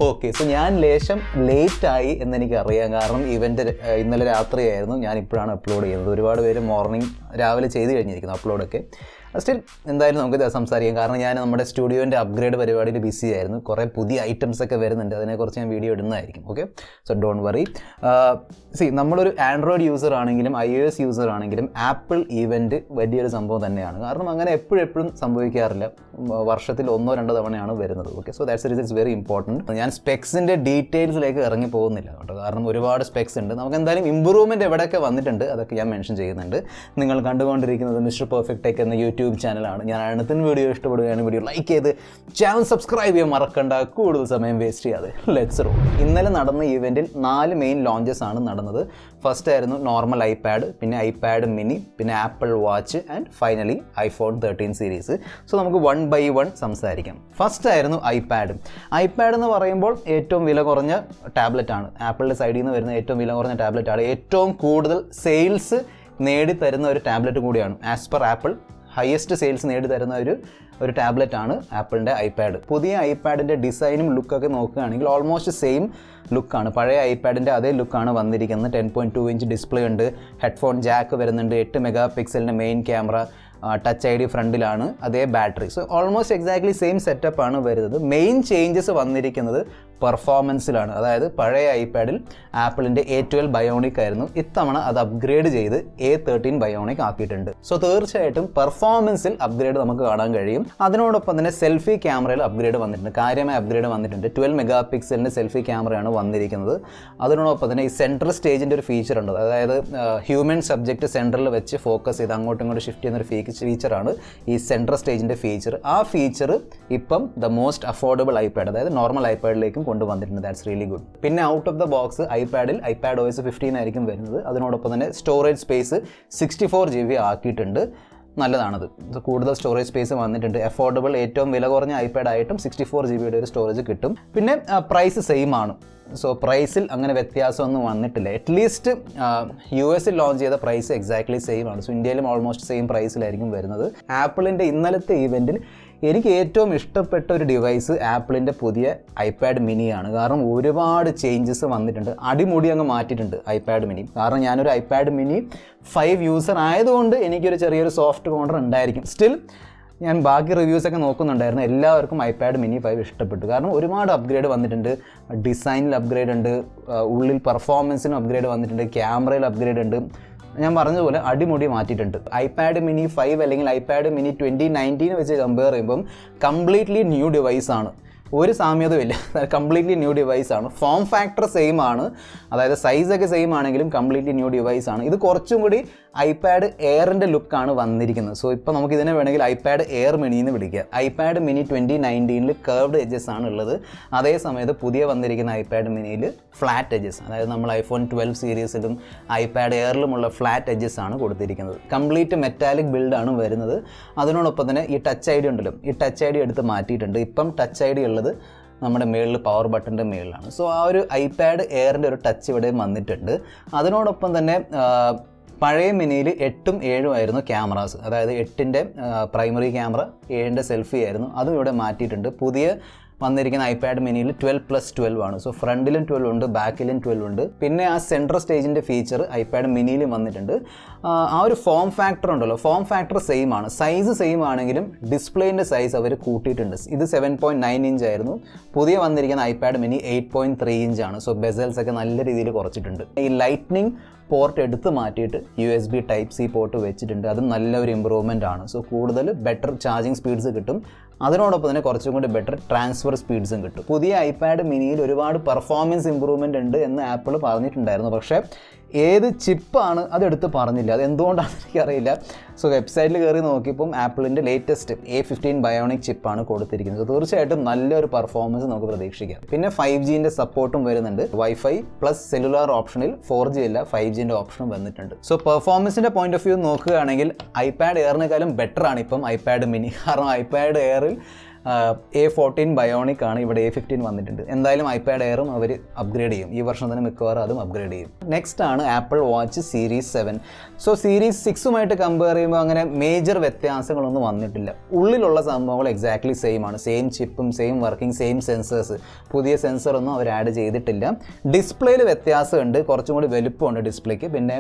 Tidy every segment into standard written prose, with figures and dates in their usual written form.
Okay, so ഞാൻ ലേശം ലേറ്റായി എന്നെനിക്കറിയാം. കാരണം ഇവൻ്റ് ഇന്നലെ രാത്രിയായിരുന്നു. ഞാൻ ഇപ്പോഴാണ് അപ്ലോഡ് ചെയ്യുന്നത്. ഒരുപാട് പേര് മോർണിംഗ് രാവിലെ ചെയ്ത് കഴിഞ്ഞിരിക്കുന്നു അപ്ലോഡൊക്കെ. സ്റ്റിൽ എന്തായാലും നമുക്ക് സംസാരിക്കാം. കാരണം ഞാൻ നമ്മുടെ സ്റ്റുഡിയോൻ്റെ അപ്ഗ്രേഡ് പരിപാടിയിൽ ബിസി ആയിരുന്നു. കുറേ പുതിയ ഐറ്റംസ് ഒക്കെ വരുന്നുണ്ട്. അതിനെക്കുറിച്ച് ഞാൻ വീഡിയോ ഇടുന്നതായിരിക്കും. Okay, so don't worry. നമ്മളൊരു ആൻഡ്രോയിഡ് യൂസർ ആണെങ്കിലും iOS യൂസർ ആണെങ്കിലും ആപ്പിൾ ഈവൻറ്റ് വലിയൊരു സംഭവം തന്നെയാണ്. കാരണം അങ്ങനെ എപ്പോഴും സംഭവിക്കാറില്ല. വർഷത്തിൽ 1-2 തവണയാണ് വരുന്നത്. Okay, so that's it's very important. ഞാൻ സ്പെക്സിൻ്റെ ഡീറ്റെയിൽസിലേക്ക് ഇറങ്ങി പോകുന്നില്ല കേട്ടോ. കാരണം ഒരുപാട് സ്പെക്സ് ഉണ്ട്. നമുക്ക് എന്തായാലും ഇമ്പ്രൂവ്മെൻറ്റ് എവിടെയൊക്കെ വന്നിട്ടുണ്ട് അതൊക്കെ ഞാൻ മെൻഷൻ ചെയ്യുന്നുണ്ട്. നിങ്ങൾ കണ്ടുകൊണ്ടിരിക്കുന്നത് മിസ്റ്റർ പെർഫെക്റ്റ് ടെക് എന്ന യൂട്യൂബ് ചാനലാണ്. ഞാൻ അടുത്ത വീഡിയോ ഇഷ്ടപ്പെടുകയാണ് വീഡിയോ ലൈക്ക് ചെയ്ത് ചാനൽ സബ്സ്ക്രൈബ് ചെയ്യാൻ മറക്കണ്ട. കൂടുതൽ സമയം വേസ്റ്റ് ചെയ്യാതെ ലെറ്റ്സ് റോൾ. ഇന്നലെ നടന്ന ഈവൻറ്റിൽ 4 മെയിൻ ലോഞ്ചസ് ആണ് നടന്നത്. ഫസ്റ്റ് ആയിരുന്നു നോർമൽ ഐപാഡ്, പിന്നെ ഐപാഡ് മിനി, പിന്നെ apple watch and finally iPhone 13 series. So നമുക്ക് 1 by 1 സംസാരിക്കാം. ഫസ്റ്റ് ആയിരുന്നു ഐപാഡ്. ഐപാഡ് എന്ന് പറയുമ്പോൾ ഏറ്റവും വില കുറഞ്ഞ ടാബ്ലറ്റ് ആണ്. ആപ്പിളിൻ്റെ സൈഡിൽ നിന്ന് വരുന്ന ഏറ്റവും വില കുറഞ്ഞ ടാബ്ലറ്റ് ആണ്. ഏറ്റവും കൂടുതൽ സെയിൽസ് നേടിത്തരുന്ന ഒരു ടാബ്ലറ്റ് കൂടിയാണ്. As per Apple highest sales നേടിത്തരുന്ന ഒരു ടാബ്ലറ്റ് ആണ് ആപ്പിളിൻ്റെ ഐപാഡ്. പുതിയ ഐപാഡിൻ്റെ ഡിസൈനും ലുക്കൊക്കെ നോക്കുകയാണെങ്കിൽ ഓൾമോസ്റ്റ് സെയിം ലുക്കാണ്. പഴയ ഐപാഡിൻ്റെ അതേ ലുക്കാണ് വന്നിരിക്കുന്നത്. 10.2 ഇഞ്ച് ഡിസ്പ്ലേ ഉണ്ട്, ഹെഡ്ഫോൺ ജാക്ക് വരുന്നുണ്ട്, 8 മെഗാ പിക്സലിൻ്റെ മെയിൻ ക്യാമറ, ടച്ച് ID ഫ്രണ്ടിലാണ്, അതേ battery. So almost exactly same setup ആണ് വരുന്നത്. മെയിൻ ചേഞ്ചസ് വന്നിരിക്കുന്നത് പെർഫോമൻസിലാണ്. അതായത് പഴയ ഐപാഡിൽ ആപ്പിളിൻ്റെ A12 ബയോണിക് ആയിരുന്നു. ഇത്തവണ അത് അപ്ഗ്രേഡ് ചെയ്ത് A13 ബയോണിക് ആക്കിയിട്ടുണ്ട്. സോ തീർച്ചയായിട്ടും പെർഫോമൻസിൽ അപ്ഗ്രേഡ് നമുക്ക് കാണാൻ കഴിയും. അതിനോടൊപ്പം തന്നെ സെൽഫി ക്യാമറയിൽ അപ്ഗ്രേഡ് വന്നിട്ടുണ്ട്. കാര്യമായ അപ്ഗ്രേഡ് വന്നിട്ടുണ്ട്. 12 മെഗാ പിക്സലിൻ്റെ സെൽഫി ക്യാമറയാണ് വന്നിരിക്കുന്നത്. അതിനോടൊപ്പം തന്നെ ഈ സെൻട്രൽ സ്റ്റേജിൻ്റെ ഒരു ഫീച്ചർ ഉണ്ട്. അതായത് ഹ്യൂമൻ സബ്ജക്റ്റ് സെൻട്രലിൽ വെച്ച് ഫോക്കസ് ചെയ്ത് അങ്ങോട്ടും ഇങ്ങോട്ട് ഷിഫ്റ്റ് ചെയ്യുന്ന ഒരു ഫീച്ചറാണ് ഈ സെൻട്രൽ സ്റ്റേജിൻ്റെ ഫീച്ചർ. ആ ഫീച്ചർ ഇപ്പം ദ മോസ്റ്റ് അഫോർഡബിൾ ഐപാഡ്, അതായത് നോർമൽ ഐപാഡിലേക്കും കൊണ്ടുവന്നിട്ടുണ്ട്. That's really good. പിന്നെ ഔട്ട് ഓഫ് ദ ബോക്സ് ഐപാഡിൽ iPadOS 15 ആയിരിക്കും വരുന്നത്. അതിനോടൊപ്പം തന്നെ സ്റ്റോറേജ് സ്പേസ് 64 GB ആക്കിയിട്ടുണ്ട്. നല്ലതാണത്. കൂടുതൽ സ്റ്റോറേജ് സ്പേസ് വന്നിട്ടുണ്ട്. അഫോർഡബിൾ ഏറ്റവും വില കുറഞ്ഞ ഐപാഡ് ആയിട്ടും 64 GB ഒരു സ്റ്റോറേജ് കിട്ടും. പിന്നെ പ്രൈസ് സെയിം ആണ്. സോ പ്രൈസിൽ അങ്ങനെ വ്യത്യാസമൊന്നും വന്നിട്ടില്ല. അറ്റ്ലീസ്റ്റ് US ലോഞ്ച് ചെയ്ത പ്രൈസ് എക്സാക്ട്ലി സെയിം ആണ്. സോ ഇന്ത്യയിലും ഓൾമോസ്റ്റ് സെയിം പ്രൈസിലായിരിക്കും വരുന്നത്. ആപ്പിളിൻ്റെ ഇന്നലത്തെ ഈവൻറ്റിൽ എനിക്ക് ഏറ്റവും ഇഷ്ടപ്പെട്ട ഒരു ഡിവൈസ് ആപ്പിളിൻ്റെ പുതിയ ഐപാഡ് മിനിയാണ്. കാരണം ഒരുപാട് ചേഞ്ചസ് വന്നിട്ടുണ്ട്. അടിമുടി അങ്ങ് മാറ്റിയിട്ടുണ്ട് ഐപാഡ് മിനി. കാരണം ഞാനൊരു ഐപാഡ് മിനി 5 യൂസർ ആയതുകൊണ്ട് എനിക്കൊരു ചെറിയൊരു സോഫ്റ്റ് കോർണർ ഉണ്ടായിരിക്കും. സ്റ്റിൽ ഞാൻ ബാക്കി റിവ്യൂസൊക്കെ നോക്കുന്നുണ്ടായിരുന്നു. എല്ലാവർക്കും ഐപാഡ് മിനി 5 ഇഷ്ടപ്പെട്ടു. കാരണം ഒരുപാട് അപ്ഗ്രേഡ് വന്നിട്ടുണ്ട്. ഡിസൈനിൽ അപ്ഗ്രേഡ് ഉണ്ട്, ഉള്ളിൽ പെർഫോമൻസിനും അപ്ഗ്രേഡ് വന്നിട്ടുണ്ട്, ക്യാമറയിൽ അപ്ഗ്രേഡ് ഉണ്ട്. ഞാൻ പറഞ്ഞതുപോലെ അടിമുടി മാറ്റിയിട്ടുണ്ട്. ഐപാഡ് മിനി 5 അല്ലെങ്കിൽ ഐപാഡ് മിനി 2019 വെച്ച് കമ്പയർ ചെയ്യുമ്പം കംപ്ലീറ്റ്ലി ന്യൂ ഡിവൈസാണ്. ഒരു സാമ്യതയുമില്ല. കംപ്ലീറ്റ്ലി ന്യൂ ഡിവൈസാണ്. ഫോം ഫാക്ടർ സെയിം ആണ്, അതായത് സൈസൊക്കെ സെയിം ആണെങ്കിലും കംപ്ലീറ്റ്ലി ന്യൂ ഡിവൈസാണ്. ഇത് കുറച്ചും കൂടി ഐപാഡ് എയറിൻ്റെ ലുക്കാണ് വന്നിരിക്കുന്നത്. സോ ഇപ്പോൾ നമുക്ക് ഇതിനെ വേണമെങ്കിൽ ഐപാഡ് എയർ മിനി എന്ന് വിളിക്കുക. ഐപാഡ് മിനി 2019 കർവ്ഡ് എഡ്ജസ് ആണ് ഉള്ളത്. അതേ സമയത്ത് പുതിയ വന്നിരിക്കുന്ന ഐപാഡ് മിനിയിൽ ഫ്ലാറ്റ് എഡ്ജസ്, അതായത് നമ്മൾ iPhone 12 സീരീസിലും ഐപാഡ് എയറിലുമുള്ള ഫ്ലാറ്റ് എഡ്ജസ് ആണ് കൊടുത്തിരിക്കുന്നത്. കംപ്ലീറ്റ് മെറ്റാലിക് ബിൽഡാണ് വരുന്നത്. അതിനോടൊപ്പം തന്നെ ഈ ടച്ച് ID ഉണ്ടല്ലോ, ഈ ടച്ച് ID എടുത്ത് മാറ്റിയിട്ടുണ്ട്. ഇപ്പം ടച്ച് ID ഉള്ളത് നമ്മുടെ മേളിൽ പവർ ബട്ടൻ്റെ മേളിലാണ്. സോ ആ ഒരു ഐപാഡ് എയറിൻ്റെ ഒരു ടച്ച് ഇവിടെ വന്നിട്ടുണ്ട്. അതിനോടൊപ്പം തന്നെ പഴയ മിനിയിൽ 8ഉം 7ഉം ആയിരുന്നു ക്യാമറാസ്. അതായത് 8ൻ്റെ പ്രൈമറി ക്യാമറ, 7ൻ്റെ സെൽഫി ആയിരുന്നു. അതും ഇവിടെ മാറ്റിയിട്ടുണ്ട്. പുതിയ വന്നിരിക്കുന്ന ഐപാഡ് മിനിയിൽ 12+12 ആണ്. സോ ഫ്രണ്ടിലും 12 ഉണ്ട്, ബാക്കിലും 12 ഉണ്ട്. പിന്നെ ആ സെൻട്രൽ സ്റ്റേജിൻ്റെ ഫീച്ചർ ഐപാഡ് മിനിയിലും വന്നിട്ടുണ്ട്. ആ ഒരു ഫോം ഫാക്ടർ ഉണ്ടല്ലോ, ഫോം ഫാക്ടർ സെയിം ആണ്. സൈസ് സെയിം ആണെങ്കിലും ഡിസ്പ്ലേൻ്റെ സൈസ് അവർ കൂട്ടിയിട്ടുണ്ട്. ഇത് 7.9 ഇഞ്ച് ആയിരുന്നു. പുതിയ വന്നിരിക്കുന്ന ഐപാഡ് മിനി 8.3 ഇഞ്ച് ആണ്. സോ ബെസൽസ് ഒക്കെ നല്ല രീതിയിൽ കുറച്ചിട്ടുണ്ട്. ഈ ലൈറ്റ്നിങ് പോർട്ട് എടുത്ത് മാറ്റിയിട്ട് USB Type-C പോർട്ട് വെച്ചിട്ടുണ്ട്. അതും നല്ലൊരു ഇമ്പ്രൂവ്മെൻ്റ് ആണ്. സോ കൂടുതൽ ബെറ്റർ ചാർജിങ് സ്പീഡ്സ് കിട്ടും. അതിനോടൊപ്പം തന്നെ കുറച്ചും കൂടി ബെറ്റർ ട്രാൻസ്ഫർ സ്പീഡ്സും കിട്ടും. പുതിയ ഐപാഡ് മിനിയിൽ ഒരുപാട് പെർഫോമൻസ് ഇമ്പ്രൂവ്മെൻ്റ് ഉണ്ട് എന്ന് ആപ്പിൾ പറഞ്ഞിട്ടുണ്ടായിരുന്നു. പക്ഷേ ഏത് ചിപ്പാണ് അതെടുത്ത് പറഞ്ഞില്ല. അതെന്തുകൊണ്ടാണെന്ന് എനിക്കറിയില്ല. സോ വെബ്സൈറ്റിൽ കയറി നോക്കിയപ്പം ആപ്പിളിൻ്റെ ലേറ്റസ്റ്റ് A15 ബയോണിക് ചിപ്പാണ് കൊടുത്തിരിക്കുന്നത്. തീർച്ചയായിട്ടും നല്ലൊരു പെർഫോമൻസ് നമുക്ക് പ്രതീക്ഷിക്കാം. പിന്നെ 5Gൻ്റെ സപ്പോർട്ടും വരുന്നുണ്ട്. വൈഫൈ പ്ലസ് സെല്ലുലാർ ഓപ്ഷനിൽ 4G അല്ല 5Gൻ്റെ ഓപ്ഷനും വന്നിട്ടുണ്ട്. സോ പെർഫോമൻസിൻ്റെ പോയിന്റ് ഓഫ് വ്യൂ നോക്കുകയാണെങ്കിൽ ഐപാഡ് എയറിനേക്കാളും ബെറ്റർ ആണ് ഇപ്പം ഐപാഡ് മിനി. കാരണം ഐപാഡ് എയറിൽ A14 ബയോണിക് ആണ്, ഇവിടെ A15 വന്നിട്ടുണ്ട്. എന്തായാലും ഐപാഡ് എയറും അവർ അപ്ഗ്രേഡ് ചെയ്യും, ഈ വർഷം തന്നെ മിക്കവാറും അതും അപ്ഗ്രേഡ് ചെയ്യും. നെക്സ്റ്റ് ആണ് Apple watch series 7. So series 6ഉമായിട്ട് കമ്പയർ ചെയ്യുമ്പോൾ അങ്ങനെ മേജർ വ്യത്യാസങ്ങളൊന്നും വന്നിട്ടില്ല. ഉള്ളിലുള്ള സംഭവങ്ങൾ എക്സാക്ട്ലി സെയിം ആണ്, സെയിം ചിപ്പും സെയിം വർക്കിംഗ് സെയിം സെൻസേഴ്സ്, പുതിയ സെൻസറൊന്നും അവർ ആഡ് ചെയ്തിട്ടില്ല. ഡിസ്പ്ലേയിൽ വ്യത്യാസമുണ്ട്, കുറച്ചും കൂടി വലുപ്പമുണ്ട് ഡിസ്പ്ലേക്ക്, പിന്നെ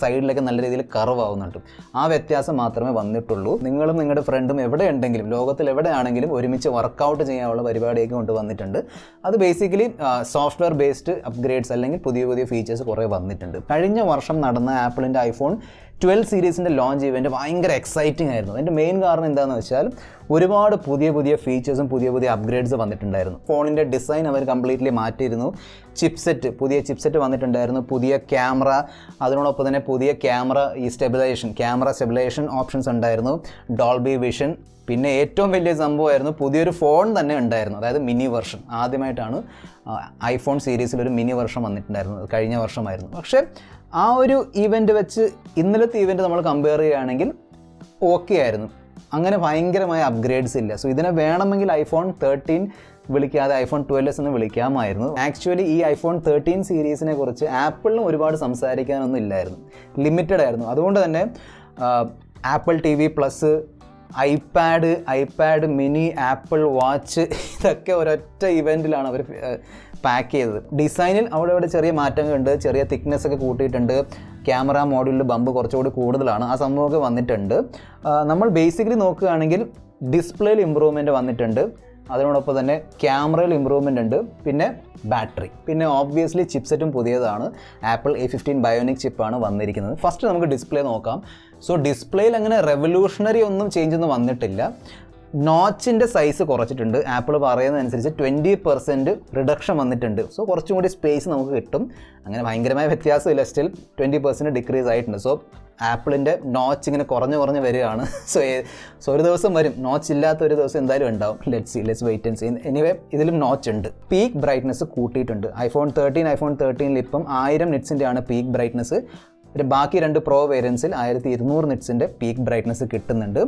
സൈഡിലൊക്കെ നല്ല രീതിയിൽ കർവ് ആവുന്നുണ്ട്. ആ വ്യത്യാസം മാത്രമേ വന്നിട്ടുള്ളൂ. നിങ്ങളും നിങ്ങളുടെ ഫ്രണ്ടും എവിടെ ഉണ്ടെങ്കിലും ലോകത്തിൽ എവിടെയാണെങ്കിലും ഒരുമിച്ച് വർക്കൗട്ട് ചെയ്യാനുള്ള പരിപാടിയൊക്കെ കൊണ്ടുവന്നിട്ടുണ്ട്. അത് ബേസിക്കലി സോഫ്റ്റ്വെയർ ബേസ്ഡ് അപ്ഗ്രേഡ്സ് അല്ലെങ്കിൽ പുതിയ പുതിയ ഫീച്ചേഴ്സ് കുറേ വന്നിട്ടുണ്ട്. കഴിഞ്ഞ വർഷം നടന്ന ആപ്പിളിൻ്റെ iPhone 12 സീരീസിൻ്റെ ലോഞ്ച് ഇവൻ്റ് ഭയങ്കര എക്സൈറ്റിംഗ് ആയിരുന്നു. അതിൻ്റെ മെയിൻ കാരണം എന്താണെന്ന് വെച്ചാൽ ഒരുപാട് പുതിയ പുതിയ ഫീച്ചേഴ്സും പുതിയ പുതിയ അപ്ഗ്രേഡ്സ് വന്നിട്ടുണ്ടായിരുന്നു. ഫോണിൻ്റെ ഡിസൈൻ അവർ കംപ്ലീറ്റ്ലി മാറ്റിയിരുന്നു. പുതിയ ചിപ്സെറ്റ് വന്നിട്ടുണ്ടായിരുന്നു, പുതിയ ക്യാമറ, അതിനോടൊപ്പം തന്നെ പുതിയ ക്യാമറ സ്റ്റെബിലൈസേഷൻ ഓപ്ഷൻസ് ഉണ്ടായിരുന്നു, ഡോൾബി വിഷൻ. പിന്നെ ഏറ്റവും വലിയ സംഭവമായിരുന്നു പുതിയൊരു ഫോൺ തന്നെ ഉണ്ടായിരുന്നു, അതായത് മിനി വെർഷൻ. ആദ്യമായിട്ടാണ് iPhone സീരീസിൽ ഒരു മിനി വെർഷൻ വന്നിട്ടുണ്ടായിരുന്നത്, കഴിഞ്ഞ വർഷമായിരുന്നു. പക്ഷേ ആ ഒരു ഈവൻ്റ് വെച്ച് ഇന്നലത്തെ ഈവൻ്റ് നമ്മൾ കമ്പയർ ചെയ്യുകയാണെങ്കിൽ ഓക്കെ ആയിരുന്നു, അങ്ങനെ ഭയങ്കരമായ അപ്ഗ്രേഡ്സ് ഇല്ല. സോ ഇതിനെ വേണമെങ്കിൽ iPhone 13 വിളിക്കാതെ iPhone 12s എന്ന് വിളിക്കാമായിരുന്നു. ആക്ച്വലി ഈ iPhone 13 സീരീസിനെ കുറിച്ച് ആപ്പിളിനും ഒരുപാട് സംസാരിക്കാനൊന്നും ഇല്ലായിരുന്നു, ലിമിറ്റഡ് ആയിരുന്നു. അതുകൊണ്ട് തന്നെ apple TV plus, iPad mini, apple watch, ഇതൊക്കെ ഒരൊറ്റ ഇവൻറ്റിലാണ് അവർ പാക്ക് ചെയ്തത്. ഡിസൈനിൽ അവിടെ ചെറിയ മാറ്റങ്ങളുണ്ട്, ചെറിയ തിക്നെസ് ഒക്കെ കൂട്ടിയിട്ടുണ്ട്, ക്യാമറ മോഡ്യൂളിൽ ബമ്പ് കുറച്ചുകൂടി കൂടുതലാണ്, ആ സംഭവമൊക്കെ വന്നിട്ടുണ്ട്. നമ്മൾ ബേസിക്കലി നോക്കുകയാണെങ്കിൽ ഡിസ്പ്ലേയിൽ ഇമ്പ്രൂവ്മെൻറ്റ് വന്നിട്ടുണ്ട്, അതിനോടൊപ്പം തന്നെ ക്യാമറയിൽ ഇമ്പ്രൂവ്മെൻ്റ് ഉണ്ട്, പിന്നെ ബാറ്ററി, പിന്നെ ഓബ്വിയസ്ലി ചിപ്സെറ്റും പുതിയതാണ്. ആപ്പിൾ A15 ബയോണിക് ചിപ്പാണ് വന്നിരിക്കുന്നത്. ഫസ്റ്റ് നമുക്ക് ഡിസ്പ്ലേ നോക്കാം. സോ ഡിസ്പ്ലേയിൽ അങ്ങനെ റെവല്യൂഷണറി ഒന്നും ചേഞ്ച് ഒന്നും വന്നിട്ടില്ല. നോച്ചിൻ്റെ സൈസ് കുറച്ചിട്ടുണ്ട്, ആപ്പിൾ പറയുന്നതനുസരിച്ച് 20% റിഡക്ഷൻ വന്നിട്ടുണ്ട്. സോ കുറച്ചും കൂടി സ്പേസ് നമുക്ക് കിട്ടും. അങ്ങനെ ഭയങ്കരമായ വ്യത്യാസമില്ല, സ്റ്റിൽ 20% ഡിക്രീസ് ആയിട്ടുണ്ട്. സോ ആപ്പിളിൻ്റെ നോച്ച് ഇങ്ങനെ കുറഞ്ഞ് വരികയാണ്. സോ ഒരു ദിവസം വരും, നോച്ച് ഇല്ലാത്ത ഒരു ദിവസം എന്തായാലും ഉണ്ടാവും. Let's wait and see. Anyway ഇതിലും നോച്ച് ഉണ്ട്. പീക്ക് ബ്രൈറ്റ്നസ് കൂട്ടിയിട്ടുണ്ട്. iPhone 13 ഇപ്പം 1000 നിറ്റ്സിൻ്റെ ആണ് പീക്ക് ബ്രൈറ്റ്നസ്. ബാക്കി 2 പ്രോ വേരിയൻസിൽ 1200 നിറ്റ്സിൻ്റെ പീക്ക് ബ്രൈറ്റ്നസ് കിട്ടുന്നുണ്ട്.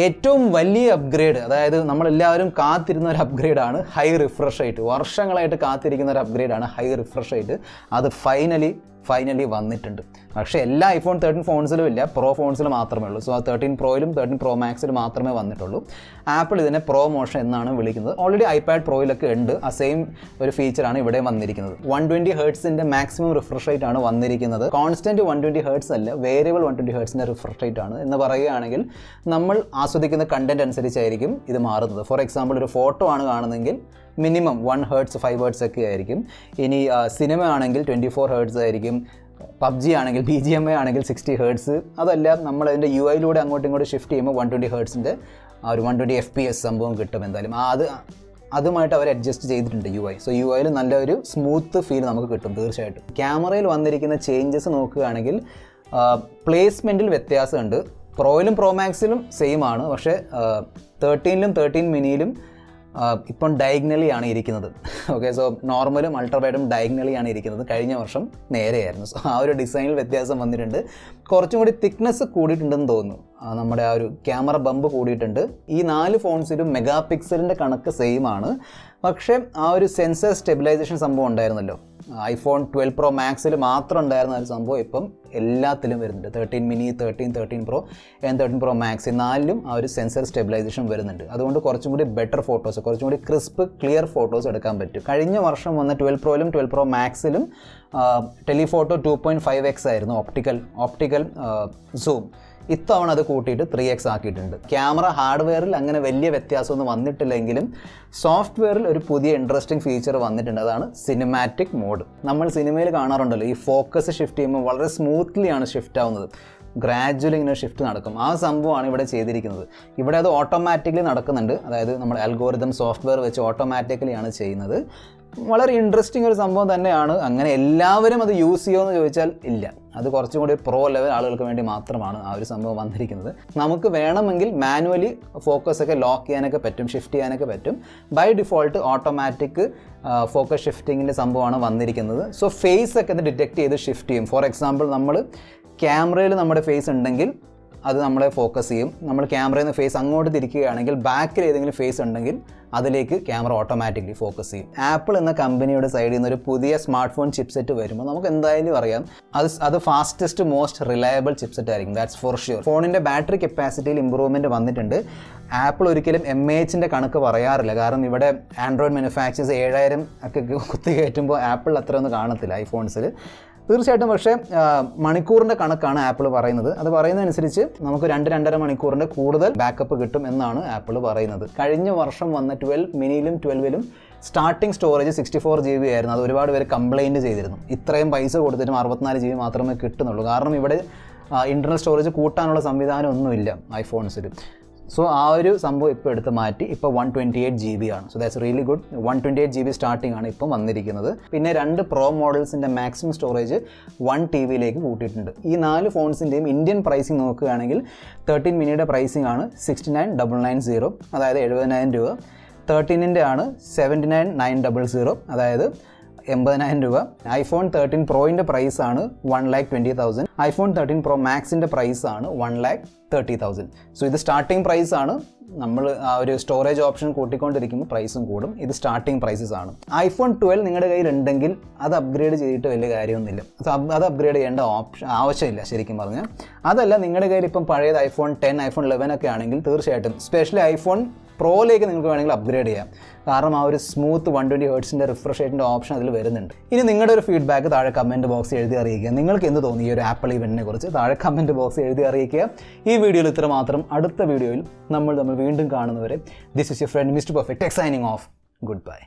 ഏറ്റവും വലിയ അപ്ഗ്രേഡ്, അതായത് നമ്മളെല്ലാവരും കാത്തിരുന്ന ഒരു അപ്ഗ്രേഡാണ് ഹൈ റിഫ്രഷ് റേറ്റ്. വർഷങ്ങളായിട്ട് കാത്തിരിക്കുന്ന ഒരു അപ്ഗ്രേഡാണ് ഹൈ റിഫ്രഷ് റേറ്റ്. അത് ഫൈനലി വന്നിട്ടുണ്ട്. പക്ഷേ എല്ലാ iPhone 13 ഫോൺസിലും ഇല്ല, പ്രോ ഫോൺസിൽ മാത്രമേ ഉള്ളൂ. സോ ആ 13 പ്രോയിലും 13 പ്രോ മാക്സിലും മാത്രമേ വന്നിട്ടുള്ളൂ. ആപ്പിൾ ഇതിനെ പ്രോ മോഷൻ എന്നാണ് വിളിക്കുന്നത്. ഓൾറെഡി ഐപാഡ് പ്രോയിലൊക്കെ ഉണ്ട്, ആ സെയിം ഒരു ഫീച്ചറാണ് ഇവിടെ വന്നിരിക്കുന്നത്. 120 ഹെർട്സിൻ്റെ മാക്സിമം റിഫ്രഷ് റേറ്റ് ആണ് വന്നിരിക്കുന്നത്. കോൺസ്റ്റൻറ്റ് 120 ഹെർട്സ് അല്ല, വേരിയബിൾ 120 ഹെർട്സിൻ്റെ റിഫ്രഷ് റേറ്റ് ആണ് എന്ന് പറയുകയാണെങ്കിൽ നമ്മൾ ആസ്വദിക്കുന്ന കണ്ടന്റ് അനുസരിച്ചായിരിക്കും ഇത് മാറുന്നത്. ഫോർ എക്സാമ്പിൾ ഒരു ഫോട്ടോ ആണ് കാണുന്നതെങ്കിൽ മിനിമം 1 ഹെർട്സ് 5 ഹെർട്സ് ഒക്കെ ആയിരിക്കും. ഇനി സിനിമ ആണെങ്കിൽ 24 ഹെർട്സ് ആയിരിക്കും. PUBG ആണെങ്കിൽ BGMI ആണെങ്കിൽ 60 ഹെർട്സ്. അതെല്ലാം നമ്മൾ അതിൻ്റെ UI അങ്ങോട്ടും ഇങ്ങോട്ടും ഷിഫ്റ്റ് ചെയ്യുമ്പോൾ 120 ഹെർട്സിൻ്റെ ആ ഒരു 120 FPS സംഭവം കിട്ടും എന്തായാലും. അതുമായിട്ട് അവർ അഡ്ജസ്റ്റ് ചെയ്തിട്ടുണ്ട് UI. സോ UIയിൽ നല്ലൊരു സ്മൂത്ത് ഫീൽ നമുക്ക് കിട്ടും തീർച്ചയായിട്ടും. ക്യാമറയിൽ വന്നിരിക്കുന്ന ചേഞ്ചസ് നോക്കുകയാണെങ്കിൽ പ്ലേസ്മെൻറ്റിൽ വ്യത്യാസമുണ്ട്. പ്രോയിലും പ്രോ മാക്സിലും സെയിം ആണ്, പക്ഷേ 13ലും 13 മിനിയിലും ഇപ്പം ഡയഗ്നലി ആണ് ഇരിക്കുന്നത്. ഓക്കെ, സോ നോർമലും അൾട്രാവൈഡും ഡയഗ്നലി ആണ് ഇരിക്കുന്നത്. കഴിഞ്ഞ വർഷം നേരെയായിരുന്നു. സോ ആ ഒരു ഡിസൈനിൽ വ്യത്യാസം വന്നിട്ടുണ്ട്. കുറച്ചും കൂടി തിക്നെസ് കൂടിയിട്ടുണ്ടെന്ന് തോന്നുന്നു. നമ്മുടെ ആ ഒരു ക്യാമറ ബമ്പ് കൂടിയിട്ടുണ്ട്. ഈ 4 ഫോൺസിലും മെഗാ പിക്സലിൻ്റെ കണക്ക് സെയിം ആണ്. പക്ഷേ ആ ഒരു സെൻസർ സ്റ്റെബിലൈസേഷൻ സംഭവം ഉണ്ടായിരുന്നല്ലോ, iPhone 12 Pro മാക്സിൽ മാത്രം ഉണ്ടായിരുന്ന ഒരു സംഭവം ഇപ്പം എല്ലാത്തിലും വരുന്നുണ്ട്. 13 mini, 13 Pro and 13 Pro max, 4ലും ആ ഒരു സെൻസർ സ്റ്റെബിലൈസേഷൻ വരുന്നുണ്ട്. അതുകൊണ്ട് കുറച്ചും കൂടി ബെറ്റർ ഫോട്ടോസ്, കുറച്ചും കൂടി ക്രിസ്പ് ക്ലിയർ ഫോട്ടോസ് എടുക്കാൻ പറ്റും. കഴിഞ്ഞ വർഷം വന്ന 12 Proയിലും 12 Pro മാക്സിലും ടെലിഫോട്ടോ 2.5x ആയിരുന്നു ഓപ്റ്റിക്കൽ സൂം. ഇത്തവണ അത് കൂട്ടിയിട്ട് 3x ആക്കിയിട്ടുണ്ട്. ക്യാമറ ഹാർഡ്വെയറിൽ അങ്ങനെ വലിയ വ്യത്യാസമൊന്നും വന്നിട്ടില്ലെങ്കിലും സോഫ്റ്റ്വെയറിൽ ഒരു പുതിയ ഇൻട്രസ്റ്റിംഗ് ഫീച്ചർ വന്നിട്ടുണ്ട്. അതാണ് സിനിമാറ്റിക് മോഡ്. നമ്മൾ സിനിമയിൽ കാണാറുണ്ടല്ലോ, ഈ ഫോക്കസ് ഷിഫ്റ്റ് ചെയ്യുമ്പോൾ വളരെ സ്മൂത്ത്ലി ആണ് ഷിഫ്റ്റ് ആവുന്നത്. ഗ്രാജുവലി ഇങ്ങനെ ഷിഫ്റ്റ് നടക്കും. ആ സംഭവമാണ് ഇവിടെ ചെയ്തിരിക്കുന്നത്. ഇവിടെ അത് ഓട്ടോമാറ്റിക്കലി നടക്കുന്നുണ്ട്. അതായത് നമ്മുടെ അൽഗോരിതം സോഫ്റ്റ്വെയർ വെച്ച് ഓട്ടോമാറ്റിക്കലിയാണ് ചെയ്യുന്നത്. വളരെ ഇൻട്രസ്റ്റിംഗ് ഒരു സംഭവം തന്നെയാണ്. അങ്ങനെ എല്ലാവരും അത് യൂസ് ചെയ്യുമെന്ന് ചോദിച്ചാൽ ഇല്ല. അത് കുറച്ചും കൂടി പ്രോ ലെവൽ ആളുകൾക്ക് വേണ്ടി മാത്രമാണ് ആ ഒരു സംഭവം വന്നിരിക്കുന്നത്. നമുക്ക് വേണമെങ്കിൽ മാനുവലി ഫോക്കസ് ഒക്കെ ലോക്ക് ചെയ്യാനൊക്കെ പറ്റും, ഷിഫ്റ്റ് ചെയ്യാനൊക്കെ പറ്റും. ബൈ ഡിഫോൾട്ട് ഓട്ടോമാറ്റിക് ഫോക്കസ് ഷിഫ്റ്റിങ്ങിൻ്റെ സംഭവമാണ് വന്നിരിക്കുന്നത്. സോ ഫേസ് ഒക്കെ അത് ഡിറ്റക്ട് ചെയ്ത് ഷിഫ്റ്റ് ചെയ്യും. ഫോർ എക്സാമ്പിൾ നമ്മൾ ക്യാമറയിൽ നമ്മുടെ ഫേസ് ഉണ്ടെങ്കിൽ അത് നമ്മളെ ഫോക്കസ് ചെയ്യും. നമ്മൾ ക്യാമറയിൽ നിന്ന് ഫേസ് അങ്ങോട്ട് തിരിക്കുകയാണെങ്കിൽ ബാക്കിൽ ഏതെങ്കിലും ഫേസ് ഉണ്ടെങ്കിൽ അതിലേക്ക് ക്യാമറ ഓട്ടോമാറ്റിക്കലി ഫോക്കസ് ചെയ്യും. ആപ്പിൾ എന്ന കമ്പനിയുടെ സൈഡിൽ നിന്ന് ഒരു പുതിയ സ്മാർട്ട് ഫോൺ ചിപ്സെറ്റ് വരുമ്പോൾ നമുക്ക് എന്തായാലും അറിയാം അത് ഫാസ്റ്റസ്റ്റ് മോസ്റ്റ് റിലയബിൾ ചിപ്സെറ്റ് ആയിരിക്കും. That's for sure. ഫോണിൻ്റെ ബാറ്ററി കപ്പാസിറ്റിയിൽ ഇമ്പ്രൂവ്മെൻറ്റ് വന്നിട്ടുണ്ട്. ആപ്പിൾ ഒരിക്കലും mAh കണക്ക് പറയാറില്ല. കാരണം ഇവിടെ ആൻഡ്രോയിഡ് മാനുഫാക്ചേഴ്സ് 7000 ഒക്കെ കുത്തി കയറ്റുമ്പോൾ ആപ്പിൾ അത്രയൊന്നും കാണത്തില്ല ഐഫോൺസിൽ. തീർച്ചയായിട്ടും പക്ഷേ മണിക്കൂറിൻ്റെ കണക്കാണ് ആപ്പിൾ പറയുന്നത്. അത് പറയുന്നതനുസരിച്ച് നമുക്ക് 2-2.5 മണിക്കൂറിൻ്റെ കൂടുതൽ ബാക്കപ്പ് കിട്ടും എന്നാണ് ആപ്പിൾ പറയുന്നത്. കഴിഞ്ഞ വർഷം വന്ന 12 മിനിയിലും 12ലും സ്റ്റാർട്ടിംഗ് സ്റ്റോറേജ് 64 GB ആയിരുന്നു. അത് ഒരുപാട് പേര് കംപ്ലയിൻറ്റ് ചെയ്തിരുന്നു. ഇത്രയും പൈസ കൊടുത്തിട്ടും 64 GB മാത്രമേ കിട്ടുന്നുള്ളൂ. കാരണം ഇവിടെ ഇൻ്റർണൽ സ്റ്റോറേജ് കൂട്ടാനുള്ള സംവിധാനം ഒന്നുമില്ല ഐഫോൺസിൽ. സോ ആ ഒരു സംഭവം ഇപ്പോൾ എടുത്ത് മാറ്റി ഇപ്പോൾ 128 GB ആണ്. So that's really good. 128 GB starting ആണ് ഇപ്പം വന്നിരിക്കുന്നത്. പിന്നെ 2 പ്രോ മോഡൽസിൻ്റെ മാക്സിമം സ്റ്റോറേജ് 1 TB കൂട്ടിയിട്ടുണ്ട്. ഈ 4 ഫോൺസിൻ്റെയും ഇന്ത്യൻ പ്രൈസിങ് നോക്കുകയാണെങ്കിൽ 13 മിനിയുടെ പ്രൈസിംഗ് ആണ് 69,990, അതായത് 70,000 രൂപ. 13ൻ്റെ ആണ് 79,900, അതായത് 80,000 രൂപ. ഐഫോൺ 13 പ്രോയിൻ്റെ പ്രൈസാണ് 1,20,000. ഐഫോൺ 13 പ്രോ മാക്സിൻ്റെ പ്രൈസാണ് 1,30,000. സോ ഇത് സ്റ്റാർട്ടിംഗ് പ്രൈസാണ്. നമ്മൾ ആ ഒരു സ്റ്റോറേജ് ഓപ്ഷൻ കൂട്ടിക്കൊണ്ടിരിക്കുമ്പോൾ പ്രൈസും കൂടും. ഇത് സ്റ്റാർട്ടിംഗ് പ്രൈസസ് ആണ്. ഐഫോൺ 12 നിങ്ങളുടെ കയ്യിൽ ഉണ്ടെങ്കിൽ അത് അപ്ഗ്രേഡ് ചെയ്തിട്ട് വലിയ കാര്യമൊന്നുമില്ല. അത് അപ്ഗ്രേഡ് ചെയ്യേണ്ട ആവശ്യമില്ല ശരിക്കും പറഞ്ഞാൽ. അതല്ല, നിങ്ങളുടെ കയ്യിൽ ഇപ്പം പഴയത് ഐഫോൺ 10, ഐഫോൺ 11 ഒക്കെ ആണെങ്കിൽ തീർച്ചയായിട്ടും സ്പെഷ്യലി ഐഫോൺ പ്രോയിലേക്ക് നിങ്ങൾക്ക് വേണമെങ്കിൽ അപ്ഗ്രേഡ് ചെയ്യാം. കാരണം ആ ഒരു സ്മൂത്ത് 120 Hz റിഫ്രഷ് റേറ്റിൻ്റെ ഓപ്ഷൻ അതിൽ വരുന്നുണ്ട്. ഇനി നിങ്ങളുടെ ഒരു ഫീഡ്ബാക്ക് താഴെ കമൻറ്റ് ബോക്സിൽ എഴുതി അറിയിക്കുക. നിങ്ങൾക്ക് എന്ത് തോന്നി ഈ ഒരു ആപ്പിൾ ഇവൻറ്റിനെ കുറിച്ച് താഴെ കമൻറ്റ് ബോക്സിൽ എഴുതി അറിയിക്കുക. ഈ വീഡിയോയിൽ ഇത്ര മാത്രം. അടുത്ത വീഡിയോയിൽ നമ്മൾ വീണ്ടും കാണുന്നവരെ this is your friend mister perfect signing off. Good bye.